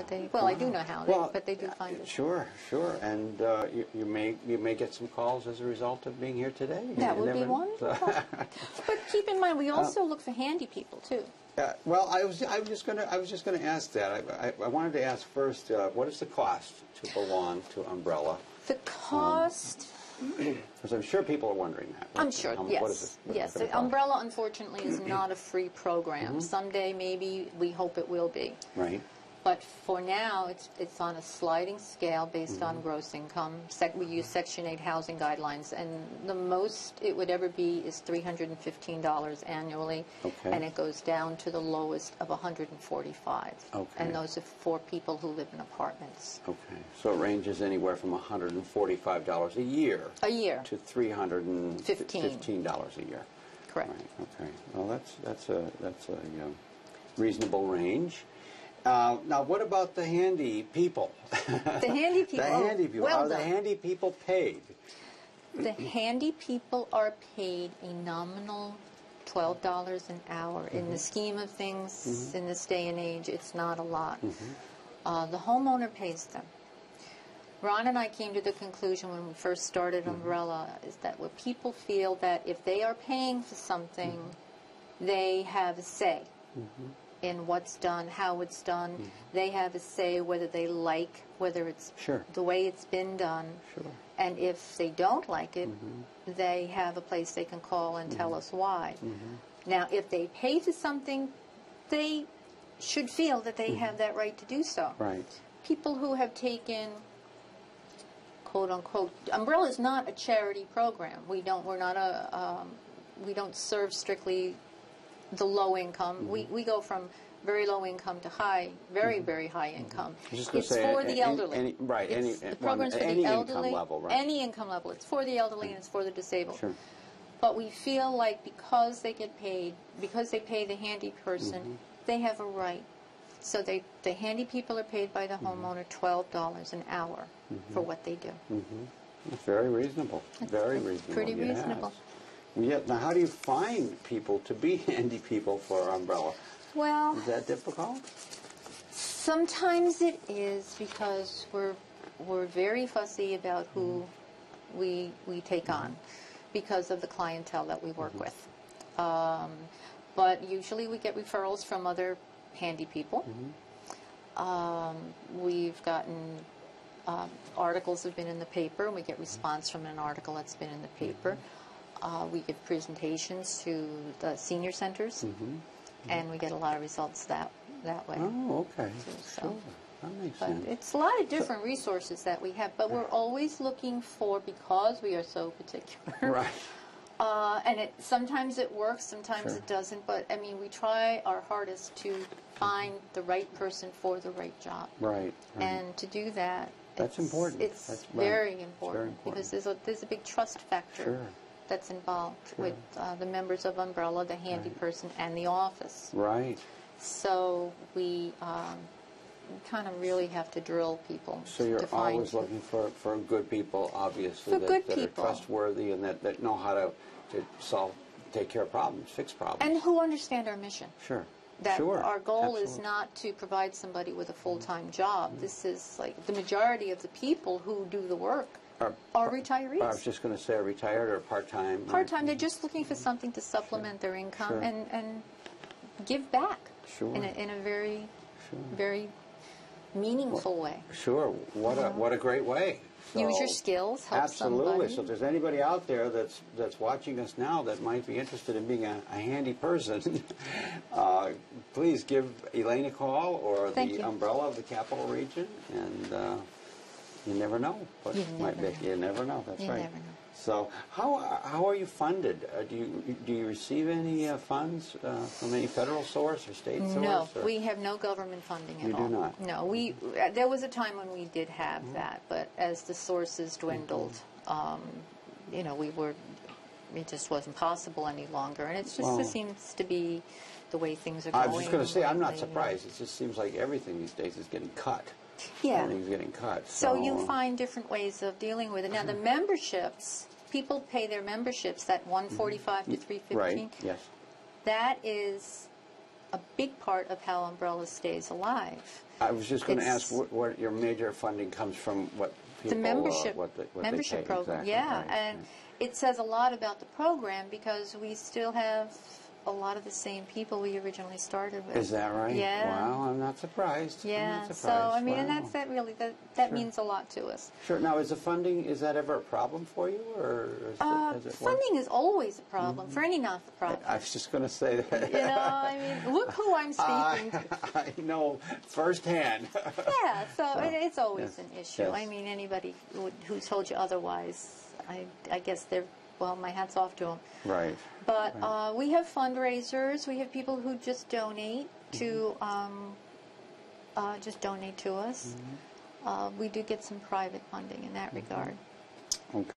they, well, I do know how, but they do find it. Sure, sure. And you may get some calls as a result of being here today. That would be wonderful. But keep in mind, we also look for handy people, too. Well, I was just going to ask that. I wanted to ask first, what is the cost to belong to Umbrella? The cost. Because I'm sure people are wondering that. I'm sure. Yes. What is it? Yes. Umbrella, unfortunately, is not a free program. Someday, maybe, we hope it will be. Right. But for now, it's on a sliding scale based on gross income. We use Section 8 housing guidelines, and the most it would ever be is $315 annually, and it goes down to the lowest of $145. And those are for people who live in apartments. Okay, so it ranges anywhere from $145 a year. A year. To $315 a year. Correct. Right. Okay. Well, that's a reasonable range. Now, what about the handy people? The handy people. The handy people. Well Are the handy people paid? The handy people are paid a nominal $12 an hour. In the scheme of things, in this day and age, it's not a lot. The homeowner pays them. Ron and I came to the conclusion when we first started Umbrella is that where people feel that if they are paying for something, they have a say in what's done, how it's done. They have a say whether they like, whether it's the way it's been done. And if they don't like it, they have a place they can call and tell us why. Now, if they pay for something, they should feel that they have that right to do so. Right. People who have taken, quote unquote, Umbrella is not a charity program. We don't serve strictly the low income. We go from very low income to high, very, very high income. It's for the elderly. The program's for the elderly. Income level, right. Any income level. It's for the elderly and it's for the disabled. But we feel like because they get paid, because they pay the handy person, they have a right. So the handy people are paid by the homeowner $12 an hour for what they do. It's very reasonable. Very reasonable. Pretty reasonable. Yeah. Now, how do you find people to be handy people for Umbrella? Well, is that difficult? Sometimes it is because we're very fussy about who we take on because of the clientele that we work with. But usually we get referrals from other handy people. We've gotten articles have been in the paper, and we get response from an article that's been in the paper. We give presentations to the senior centers, and we get a lot of results that way. Oh, okay. So, that makes sense. It's a lot of different resources that we have, but we're always looking for, because we are so particular. Right. And sometimes it works, sometimes it doesn't, but I mean, we try our hardest to find the right person for the right job. Right. And to do that, that's important. It's very important because there's a big trust factor that's involved with the members of Umbrella, the handy person, and the office. Right. So we kind of really have drill people. So you're always looking for good people, obviously, that are trustworthy and that know how to take care of problems, fix problems. And who understand our mission. Sure. That our goal is not to provide somebody with a full-time job. This is like the majority of the people who do the work are retirees. I was just going to say retired or part-time. Part-time. They're just looking for something to supplement their income and give back in a very, very meaningful way. Sure. What a great way. So, use your skills, help somebody. So if there's anybody out there that's watching us now that might be interested in being a handy person, please give Elaine a call or the Umbrella of the Capital Region, and you never know. You never know. That's right. Never know. So how are you funded? Do you receive any funds from any federal source or state source? No, we have no government funding at all. You do not? No, there was a time when we did have that, but as the sources dwindled, it just wasn't possible any longer, and it seems to be the way things are going. I was just going to say, I'm not surprised. It just seems like everything these days is getting cut. Yeah. Everything's getting cut. So you find different ways of dealing with it. Now, the memberships, people pay their memberships, that $145 to $315. Right, yes. That is a big part of how Umbrella stays alive. I was just going to ask what your major funding comes from, what people, the membership what membership they pay. program. Exactly. Yeah, Right. and it says a lot about the program because we still have a lot of the same people we originally started with. Is that right? Yeah. Wow, I'm not surprised. Yeah. I'm not So surprised. I mean, and Wow. that really that Sure. means a lot to us. Sure. Now, is the funding, is that ever a problem for you, or is it Funding is always a problem for any not-for-profit. I was just going to say that. You know, I mean, look who I'm speaking to. I know firsthand. Yeah, so it's always yes, an issue. yes. I mean, anybody who told you otherwise, I guess they're, well, my hat's off to them. Right. But we have fundraisers. We have people who just donate to us. We do get some private funding in that regard. Okay.